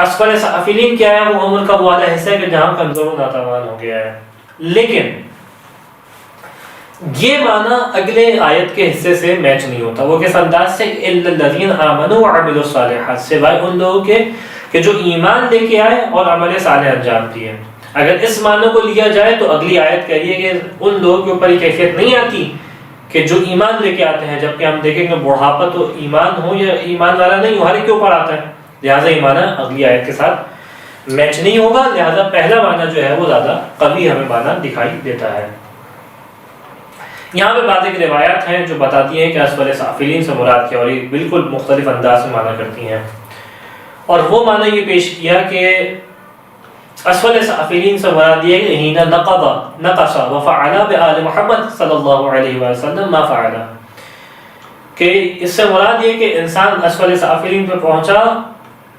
اسفل سافلین کیا ہے، وہ عمر کا وہ والا حصہ ہے کہ جہاں کمزور و ناتوان ہو گیا ہے. لیکن یہ معنی اگلے آیت کے حصے سے میچ نہیں ہوتا. وہ کس انداز سے، اِلَّا الَّذِينَ آمَنُوا وَعَمِلُوا الصَّالِحَاتِ، سوائے ان لوگوں کے کہ جو ایمان لے کے آئے اور عمل صالح انجام دیے. اگر اس معنی کو لیا جائے تو اگلی آیت کہہ رہی ہے کہ ان لوگوں کے اوپر یہ کیفیت نہیں آتی کہ جو ایمان لے کے آتے ہیں، جبکہ ہم دیکھیں گے بڑھاپا تو ایمان ہو یا ایمان والا نہیں ہو، ہر ایک کے اوپر آتا ہے. لہٰذا یہ معنی اگلی آیت کے ساتھ میچ نہیں ہوگا. لہٰذا پہلا معنی جو ہے وہ زیادہ قوی ہمیں معنی دکھائی دیتا ہے. یہاں پہ بعض ایک روایات ہیں جو بتاتی ہیں کہ اسفل سافلین سے مراد کیا، اور یہ بالکل مختلف انداز میں معنی کرتی ہیں. اور وہ معنی یہ پیش کیا کہ اسفل سافلین سے مراد یہ ہے ہینا نقص وفعل بآل محمد صلی اللہ علیہ وسلم ما فعل، کہ اس سے مراد یہ کہ انسان اسفل سافلین پہ پہنچا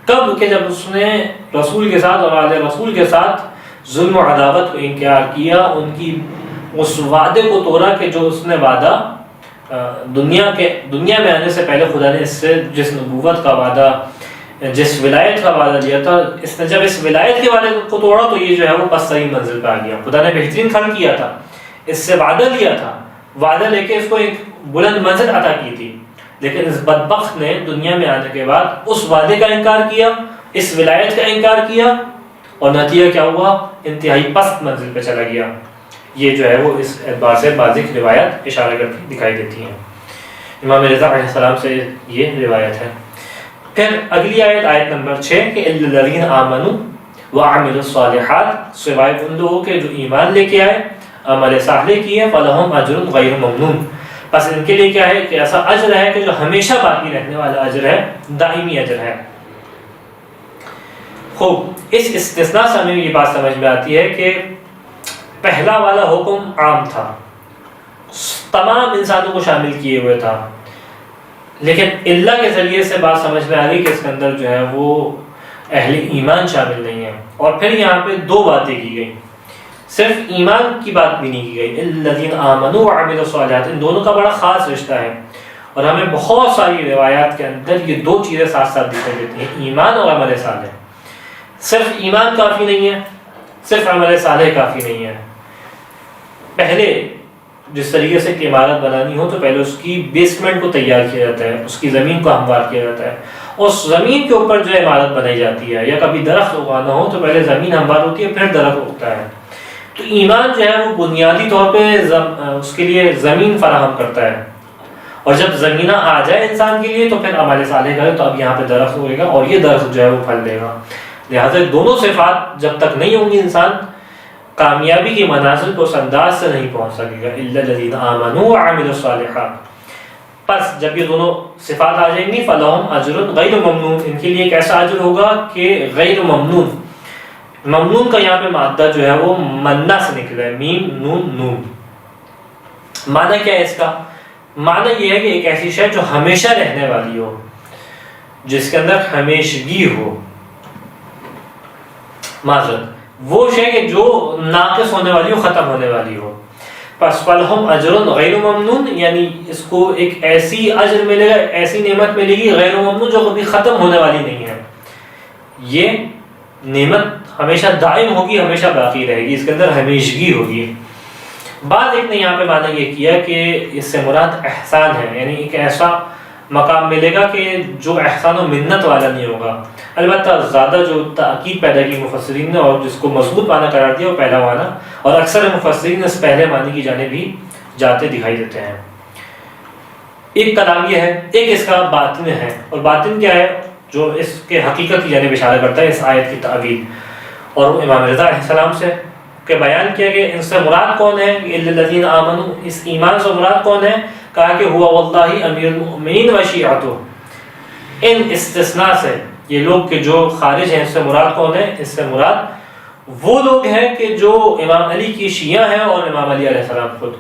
کب، کہ جب اس نے رسول کے ساتھ اور آل رسول کے ساتھ ظلم و عداوت کو انکار کیا، ان کی اس وعدے کو توڑا کہ جو اس نے وعدہ دنیا میں آنے سے پہلے خدا نے اس سے جس نبوت کا وعدہ، جس ولایت کا وعدہ لیا تھا، اس نے جب اس ولایت کے وعدے کو توڑا تو یہ جو ہے وہ پس ترین منزل پہ آ گیا. خدا نے بہترین خلق کیا تھا، اس سے وعدہ لیا تھا، وعدہ لے کے اس کو ایک بلند منزل عطا کی تھی. لیکن اس بدبخت نے دنیا میں آنے کے بعد اس وعدے کا انکار کیا، اس ولایت کا انکار کیا، اور نتیجہ کیا ہوا، انتہائی پست منزل پہ چلا گیا. یہ جو ہے وہ اس اعتبار سے بعض روایات اشارہ کرتی دکھائی دیتی ہیں. امام رضا علیہ السلام سے یہ روایت ہے. پھر اگلی آیت، آیت نمبر 6 کہ اِلَّا الَّذِينَ آمَنُوا وَعَمِلُوا الصَّالِحَاتِ، سوائے ان لوگوں کے جو ایمان لے کے آئے، عمل صالح کیے، فَلَهُمْ أَجْرٌ غَيْرُ مَمْنُونٍ، بس ان کے لیے کیا ہے کہ ایسا اجر ہے کہ جو ہمیشہ باقی رہنے والا اجر ہے، دائمی اجر ہے. خوب، اس استثناء سے ہمیں یہ بات سمجھ میں آتی ہے کہ پہلا والا حکم عام تھا، تمام انسانوں کو شامل کیے ہوئے تھا، لیکن اللہ کے ذریعے سے بات سمجھ میں آ گئی کہ اس کے اندر جو ہے وہ اہل ایمان شامل نہیں ہے. اور پھر یہاں پہ دو باتیں کی گئی، صرف ایمان کی بات بھی نہیں کی گئی. الذین آمنوا وعملوا الصالحات، ان دونوں کا بڑا خاص رشتہ ہے، اور ہمیں بہت ساری روایات کے اندر یہ دو چیزیں ساتھ ساتھ دکھائی دیتی ہیں، ایمان اور عمل صالح. صرف ایمان کافی نہیں ہے، صرف عمل صالح کافی نہیں ہے. پہلے جس طریقے سے کہ عمارت بنانی ہو تو پہلے اس کی بیسمنٹ کو تیار کیا جاتا ہے، اس کی زمین کو ہموار کیا جاتا ہے، اس زمین کے اوپر جو عمارت بنائی جاتی ہے. یا کبھی درخت اگانا ہو تو پہلے زمین ہموار ہوتی ہے، پھر درخت اگتا ہے. تو ایمان جو ہے وہ بنیادی طور پہ اس کے لیے زمین فراہم کرتا ہے، اور جب زمینہ آ جائے انسان کے لیے تو پھر عمل صالح کرے تو اب یہاں پہ درخت ہوگا اور یہ درخت جو ہے وہ پھل دے گا. لہٰذا دونوں صفات جب تک نہیں ہوں گی انسان کامیابی کی منازل کو اس انداز سے نہیں پہنچ سکے گا. اِلَّا الَّذِينَ آمَنُوا وَعَمِلُوا الصَّالِحَاتِ، پس جب یہ دونوں صفات آ جائیں گی فَلَهُمْ أَجْرٌ غَيْرُ مَمْنُونٍ، ان کے لیے ایک ایسا اجر ہوگا کہ غیر ممنون. ممنون کا یہاں پہ مادہ جو ہے وہ منہ سے نکلا ہے، میم نون نون. معنی کیا ہے اس کا؟ معنی یہ ہے کہ ایک ایسی شے جو ہمیشہ رہنے والی ہو، جس کے اندر ہمیشگی ہو. معذرت، وہ شے کہ جو ناقص ہونے والی ہو، ختم ہونے والی ہو. پس فَلَهُمْ أَجْرٌ غَيْرُ مَمْنُونٍ، یعنی اس کو ایک ایسی اجر ملے گا، ایسی نعمت ملے گی غیر ممنون جو کبھی ختم ہونے والی نہیں ہے. یہ نعمت ہمیشہ دائم ہوگی، ہمیشہ باقی رہے گی، اس کے اندر ہمیشگی ہوگی. بعد ایک نے یہاں پہ معنی یہ کیا کہ اس سے مراد احسان ہے، یعنی ایک ایسا مقام ملے گا کہ جو احسان و منت والا نہیں ہوگا. البتہ زیادہ جو تاکید پیدا کی مفسرین نے اور جس کو مضبوط معنی قرار دیا وہ پہلا معنی، اور اکثر مفسرین اس پہلے معنی کی جانب بھی جاتے دکھائی دیتے ہیں. ایک کلام یہ ہے، ایک اس کا باطن ہے. اور باطن کیا ہے جو اس کے حقیقت کی جانب اشارہ کرتا ہے اس آیت کی تعبیر، اور وہ امام رضا علیہ السلام سے کہ بیان کیا کہ ان سے مراد کون ہے. اِلَّا الَّذِينَ آمَنُوا، اس ایمان سے مراد کون ہے؟ کہا کہ ہوا واللہ امیر المؤمنین و شیعتہ. ان استثناء سے یہ لوگ کہ جو خارج ہیں، اس سے مراد کون ہے؟ اس سے مراد وہ لوگ ہیں کہ جو امام علی کی شیعہ ہیں اور امام علی علیہ السلام خود.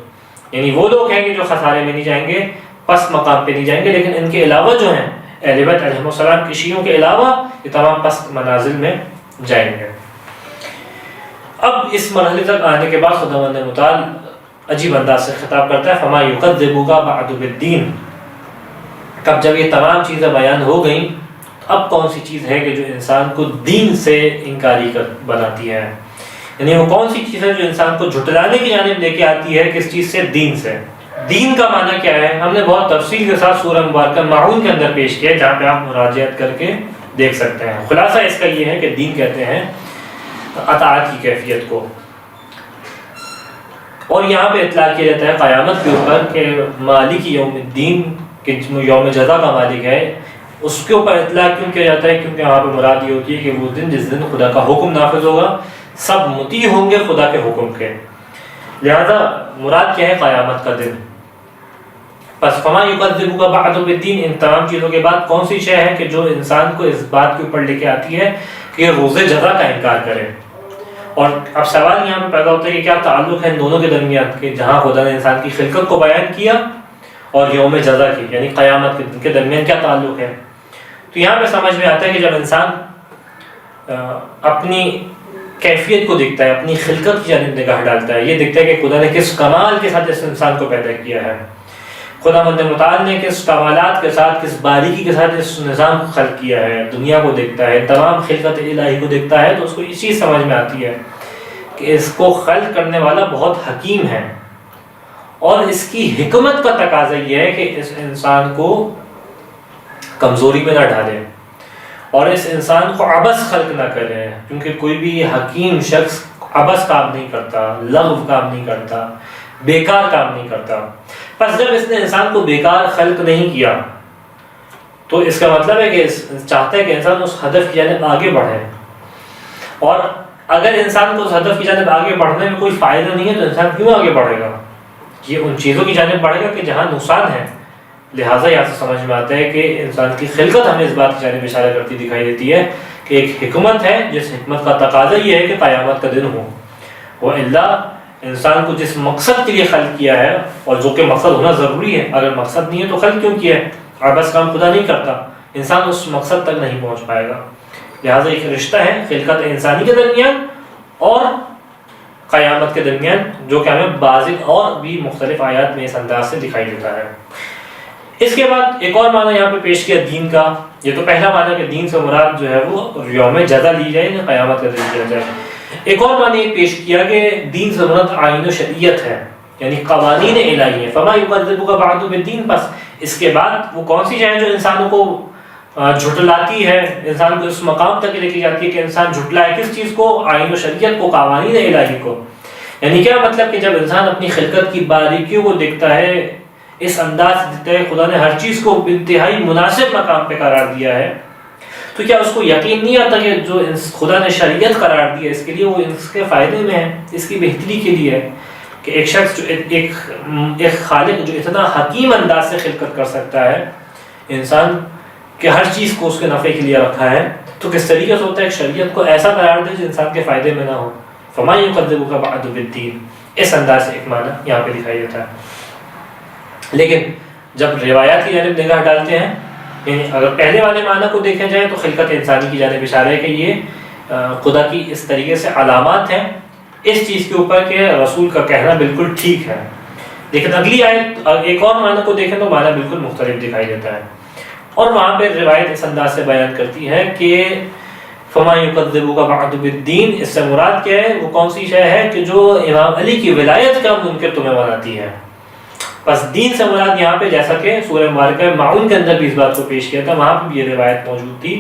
یعنی وہ لوگ ہیں کہ جو خسارے میں نہیں جائیں گے، پس مقام پہ نہیں جائیں گے، لیکن ان کے علاوہ جو ہیں اہل بیت علیہ السلام کے شیعوں کے علاوہ یہ تمام پست منازل میں جائیں گے۔ اب اس مرحلے تک آنے کے بعد خداوند متعال عجیب انداز سے خطاب کرتا ہے، فما یکذبک بعد بالدین۔ اب جب یہ تمام چیزیں بیان ہو گئیں، اب کون سی چیز ہے کہ جو انسان کو دین سے انکاری بناتی ہے؟ یعنی وہ کون سی چیز ہے جو انسان کو جھٹلانے کی جانب لے کے آتی ہے؟ کس چیز سے؟ دین سے۔ دین کا معنی کیا ہے؟ ہم نے بہت تفصیل کے ساتھ سورہ مبارکہ معون کے اندر پیش کیا ہے، جہاں پہ آپ مراجعت کر کے دیکھ سکتے ہیں۔ خلاصہ اس کا یہ ہے کہ دین کہتے ہیں اطاعت کی کیفیت کو، اور یہاں پہ اطلاق کیا جاتا ہے قیامت کے اوپر کہ مالک یوم الدین، کہ یوم جزا کا مالک ہے، اس کے اوپر اطلاق کیوں کیا جاتا ہے؟ کیونکہ وہاں پہ مراد یہ ہوتی ہے کہ وہ دن جس دن خدا کا حکم نافذ ہوگا، سب مطیع ہوں گے خدا کے حکم کے، لہذا مراد کیا ہے؟ قیامت کا دن۔ پس فما یکذبک بعد بالدین، ان تمام چیزوں کے بعد کون سی شے ہے کہ جو انسان کو اس بات کے اوپر لے کے آتی ہے کہ روز جزا کا انکار کرے؟ اور اب سوال یہاں پہ پیدا ہوتا ہے کہ کیا تعلق ہے ان دونوں کے درمیان، کہ جہاں خدا نے انسان کی خلقت کو بیان کیا اور یوم جزا کی یعنی قیامت کے دن کے درمیان کیا تعلق ہے؟ تو یہاں پہ سمجھ میں آتا ہے کہ جب انسان اپنی کیفیت کو دیکھتا ہے، اپنی خلقت کی جانب نگاہ ڈالتا ہے، یہ دیکھتا ہے کہ خدا نے کس کمال کے ساتھ اس انسان کو پیدا کیا ہے، خداوند متعال نے کس کمالات کے ساتھ، کس باریکی کے ساتھ اس نظام کو خلق کیا ہے، دنیا کو دیکھتا ہے، تمام خلقت الہی کو دیکھتا ہے، تو اس کو یہ چیز سمجھ میں آتی ہے کہ اس کو خلق کرنے والا بہت حکیم ہے، اور اس کی حکمت کا تقاضا یہ ہے کہ اس انسان کو کمزوری میں نہ ڈالے اور اس انسان کو عبث خلق نہ کرے، کیونکہ کوئی بھی حکیم شخص عبث کام نہیں کرتا، لغو کام نہیں کرتا، بیکار کام نہیں کرتا۔ پس جب اس نے انسان کو بیکار خلق نہیں کیا تو اس کا مطلب ہے کہ چاہتا ہے کہ انسان اس ہدف کی جانب آگے بڑھے، اور اگر انسان کو اس ہدف کی جانب آگے بڑھنے میں کوئی فائدہ نہیں ہے تو انسان کیوں آگے بڑھے گا؟ یہ ان چیزوں کی جانب بڑھے گا کہ جہاں نقصان ہے۔ لہٰذا یہاں سے سمجھ میں آتا ہے کہ انسان کی خلقت ہمیں اس بات کی جانب اشارہ کرتی دکھائی دیتی ہے کہ ایک حکمت ہے، جس حکمت کا تقاضا یہ ہے کہ قیامت کا دن ہو، وہ اللہ انسان کو جس مقصد کے لیے خلق کیا ہے، اور جو کہ مقصد ہونا ضروری ہے، اگر مقصد نہیں ہے تو خلق کیوں کیا ہے؟ عبث کام خدا نہیں کرتا، انسان اس مقصد تک نہیں پہنچ پائے گا۔ لہٰذا ایک رشتہ ہے خلقت انسانی کے درمیان اور قیامت کے درمیان، جو کہ ہمیں بعض اور بھی مختلف آیات میں اس انداز سے دکھائی دیتا ہے۔ اس کے بعد ایک اور معنی یہاں پہ پیش کیا دین کا۔ یہ تو پہلا معنی کہ دین سے مراد جو ہے وہ یوم جزا لی جائے یا قیامت کا دن لیا جائے۔ ایک اور معنی یہ پیش کیا کہ دین سے مراد آئین و شریعت ہے، یعنی قوانین الہی ہیں۔ فما یکذبک بعد بالدین، بس اس کے بعد وہ کون سی ہے جو انسانوں کو جھٹلاتی ہے، انسان کو اس مقام تک لے کے جاتی ہے کہ انسان جھٹلائے کس چیز کو؟ آئین و شریعت کو، قوانین الہی کو۔ یعنی کیا مطلب کہ جب انسان اپنی خلقت کی باریکیوں کو دیکھتا ہے، اس انداز سے دیکھتا ہے خدا نے ہر چیز کو انتہائی مناسب مقام پہ قرار دیا ہے، تو کیا اس کو یقین نہیں آتا کہ جو خدا نے شریعت قرار دی ہے اس کے لیے، وہ اس کے فائدے میں ہے، اس کی بہتری کے لیے ہے، کہ ایک شخص جو ایک خالق جو اتنا حکیم انداز سے خلقت کر سکتا ہے انسان کہ ہر چیز کو اس کے نفع کے لیے رکھا ہے، تو کس طریقے سے ہوتا ہے ایک شریعت کو ایسا قرار دے جو انسان کے فائدے میں نہ ہو۔ فما یکذبک بعد بالدین، اس انداز سے ایک معنی یہاں پہ دکھائی دیتا ہے۔ لیکن جب روایات کی جانب نگاہ ڈالتے ہیں، یعنی اگر پہلے والے معنی کو دیکھا جائے تو خلقت انسانی کی جانب اشارہ ہے کہ یہ خدا کی اس طریقے سے علامات ہیں اس چیز کے اوپر کہ رسول کا کہنا بالکل ٹھیک ہے۔ لیکن اگلی آیت ایک اور معنی کو دیکھیں تو معنی بالکل مختلف دکھائی دیتا ہے، اور وہاں پہ روایت اس انداز سے بیان کرتی ہے کہ فما یکذبک بعد بالدین، اس سے مراد کیا ہے؟ وہ کون سی شے ہے کہ جو امام علی کی ولایت کا منکر تمہیں بناتی ہے۔ بس دین سے مراد یہاں پہ، جیسا کہ سورہ مبارکہ معون کے اندر بھی اس بات کو پیش کیا تھا، وہاں پہ بھی یہ روایت موجود تھی،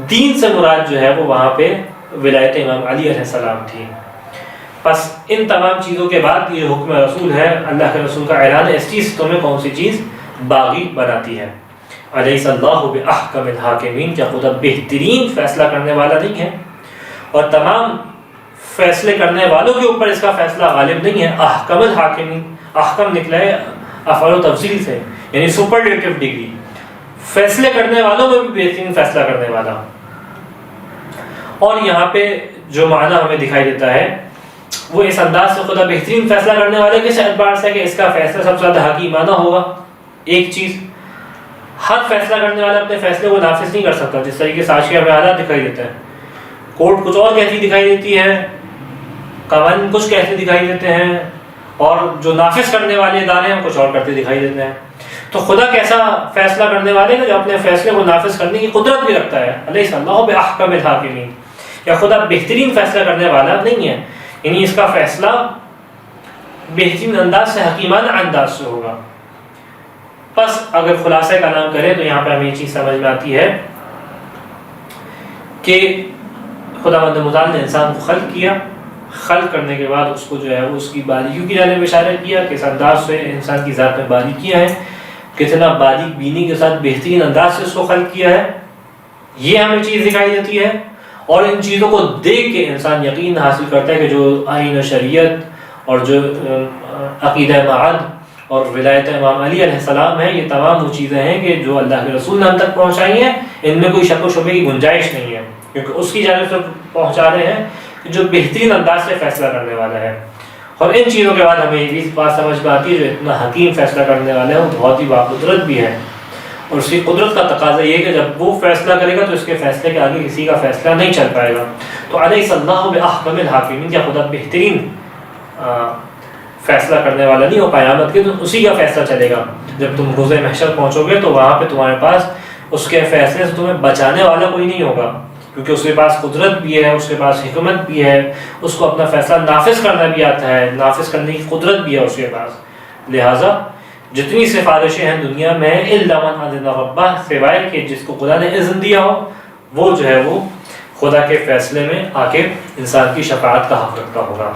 دین سے مراد جو ہے وہ وہاں پہ ولایت امام علی علیہ السلام تھی۔ بس ان تمام چیزوں کے بعد یہ حکم رسول ہے، اللہ کے رسول کا اعلان ہے، اس چیز تمہیں کون سی چیز باغی بناتی ہے۔ الیس اللہ باحکم الحاکمین، کیا خدا بہترین فیصلہ کرنے والا نہیں ہے؟ اور تمام فیصلے کرنے والوں کے اوپر اس کا فیصلہ غالب نہیں ہے۔ احکم الحاکمین، احکم نکلا ہے افعال و تفضیل سے، یعنی سپرلیٹو ڈگری، فیصلے کرنے والوں میں بھی بہترین فیصلہ کرنے والا۔ اور یہاں پہ جو معنی ہمیں دکھائی دیتا ہے وہ اس انداز سے خدا بہترین فیصلہ کرنے والے کس اعتبار سے کہ اس کا فیصلہ سب سے زیادہ حکیمانہ ہوگا. ایک چیز، ہر فیصلہ کرنے والا اپنے فیصلے کو نافذ نہیں کر سکتا. جس طریقے سے آج کے ہمیں حالات دکھائی دیتے ہیں، کورٹ کچھ اور کہتی دکھائی دیتی ہے، قوانین کچھ کہتے دکھائی دیتے ہیں، اور جو نافذ کرنے والے ادارے ہیں کچھ اور کرتے دکھائی دیتے ہیں. تو خدا کیسا فیصلہ کرنے والے ہیں جو اپنے فیصلے کو نافذ کرنے کی قدرت بھی رکھتا ہے. الیس اللہ بأحکم الحاکمین، یا خدا بہترین فیصلہ کرنے والا نہیں ہے، یعنی اس کا فیصلہ بہترین انداز سے، حکیمانہ انداز سے ہوگا. بس اگر خلاصہ کا نام کریں تو یہاں پہ ہمیں یہ چیز سمجھ میں آتی ہے کہ خداوند متعال نے انسان کو خلق کیا، خلق کرنے کے بعد اس کو جو ہے وہ اس کی باریکیوں کی جانب اشارہ کیا، کس انداز سے انسان کی ذات میں باریکیاں ہیں، کتنا باریک بینی کے ساتھ بہترین انداز سے اس کو خلق کیا ہے. یہ ہمیں چیز دکھائی دیتی ہے، اور ان چیزوں کو دیکھ کے انسان یقین حاصل کرتا ہے کہ جو آئین و شریعت اور جو عقیدہ معاد اور ولایت امام علی علیہ السلام ہے، یہ تمام وہ چیزیں ہیں کہ جو اللہ کے رسول نے ہم تک پہنچائی ہیں، ان میں کوئی شک و شبے کی گنجائش نہیں ہے، کیونکہ اس کی جانب سے پہنچا رہے ہیں جو بہترین انداز سے فیصلہ کرنے والا ہے. اور ان چیزوں کے بعد ہمیں یہ بات سمجھ میں آتی ہے جو اتنا حکیم فیصلہ کرنے والا ہے وہ بہت ہی باقدرت بھی ہے، اور اس کی قدرت کا تقاضا یہ ہے کہ جب وہ فیصلہ کرے گا تو اس کے فیصلے کے آگے کسی کا فیصلہ نہیں چل پائے گا. تو الیس اللہ بأحکم الحاکمین، کیا خدا بہترین فیصلہ کرنے والا نہیں ہو قیامت کے؟ تو اسی کا فیصلہ چلے گا. جب تم روز محشر پہنچو گے تو وہاں پہ تمہارے پاس اس کے فیصلے سے تمہیں بچانے والا کوئی نہیں ہوگا، کیونکہ اس کے پاس قدرت بھی ہے، اس کے پاس حکمت بھی ہے، اس کو اپنا فیصلہ نافذ کرنا بھی آتا ہے، نافذ کرنے کی قدرت بھی ہے اس کے پاس. لہٰذا جتنی سفارشیں ہیں دنیا میں الا من اذن ربہ، سوائے کہ جس کو خدا نے اذن دیا ہو، وہ جو ہے وہ خدا کے فیصلے میں آ کے انسان کی شفاعت کا حق رکھتا ہوگا.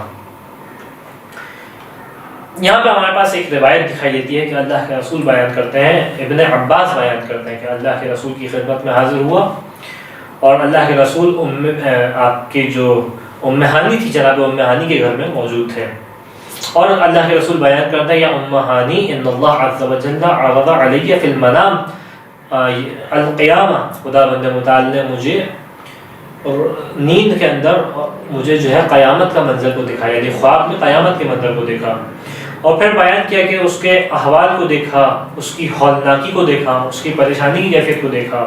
یہاں پہ ہمارے پاس ایک روایت دکھائی دیتی ہے کہ اللہ کے رسول بیان کرتے ہیں، ابن عباس بیان کرتے ہیں کہ اللہ کے رسول کی خدمت میں حاضر ہوا، اور اللہ کے رسول آپ کی جو ام ہانی تھی، جناب ام ہانی کے گھر میں موجود تھے، اور اللہ کے رسول بیان کرتے ہیں یا ام ہانی ان اللہ عز وجل عرض علی فی المنام القیامہ، خدا بند متعال نے مجھے نیند کے اندر مجھے جو ہے قیامت کا منظر کو دکھایا، یعنی خواب میں قیامت کے منظر کو دیکھا، اور پھر بیان کیا کہ اس کے احوال کو دیکھا، اس کی ہولناکی کو دیکھا، اس کی پریشانی کی کیفیت کو دیکھا،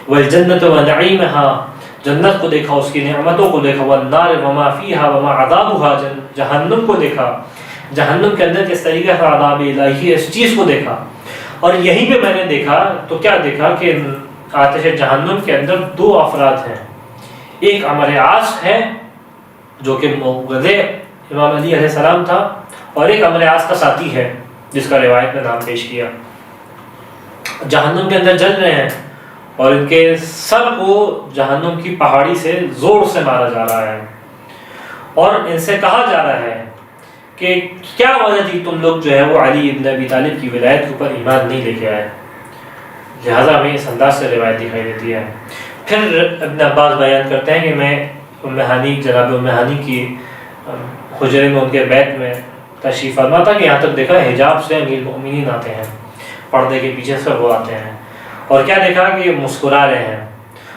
والجنت ونعیمها، جنت کو دیکھا، اس کی نعمتوں کو دیکھا، والنار وما فیہا وما عذابها، جہنم کو دیکھا، جہنم کے اندر کس طریقے سے عذاب الہی ہے اس چیز کو دیکھا. اور یہیں پہ میں نے دیکھا تو کیا دیکھا کہ آتش جہنم کے اندر دو افراد ہیں، ایک عمر عاص ہے جو کہ موغد امام علی علیہ السلام تھا، اور ایک عمر عاص کا ساتھی ہے جس کا روایت میں نام پیش کیا. جہنم کے اندر جل رہے ہیں، اور ان کے سر کو جہنم کی پہاڑی سے زور سے مارا جا رہا ہے، اور ان سے کہا جا رہا ہے کہ کیا وجہ تھی تم لوگ جو ہے وہ علی ابن ابی طالب کی ولایت کے اوپر ایمان نہیں لے کے آئے. لہٰذا ہمیں اس انداز سے روایت دکھائی دیتی ہے. پھر ابن عباس بیان کرتے ہیں کہ میں ام ہانی، جناب ام ہانی کی حجرے میں، ان کے بیت میں تشریف فرما تھا کہ یہاں تک دیکھا حجاب سے امیر المؤمنین آتے ہیں، پردے کے پیچھے سے وہ آتے ہیں، اور کیا دیکھا کہ یہ مسکرا رہے ہیں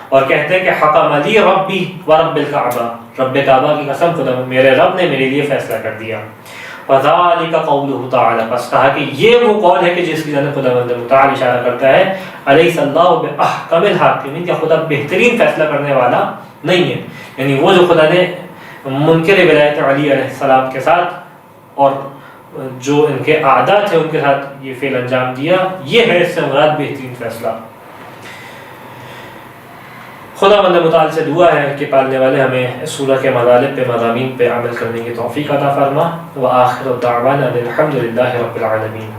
اور کہتے ہیں کہ حکم علی ربی ورب الکعبہ، رب کعبہ کی قسم خدا میرے رب نے میرے لیے فیصلہ کر دیا. وذالک قولہ تعالی، بس کہا کہ یہ وہ قول ہے کہ جس کی جانب خدا بند متعال اشارہ کرتا ہے، الیس اللہ بأحکم الحاکمین، کہ خدا بہترین فیصلہ کرنے والا نہیں ہے. یعنی وہ جو خدا نے منکر ولایت علی علیہ السلام کے ساتھ اور جو ان کے اعداء تھے ان کے ساتھ یہ فعل انجام دیا، یہ ہے اس سے مراد بہترین فیصلہ. خدا بند متعال سے دعا ہے کہ پالنے والے ہمیں اس سورہ کے مطالب پہ، مضامین پہ عمل کرنے کی توفیق عطا فرما. وآخر دعوانا الحمد للہ رب العالمین.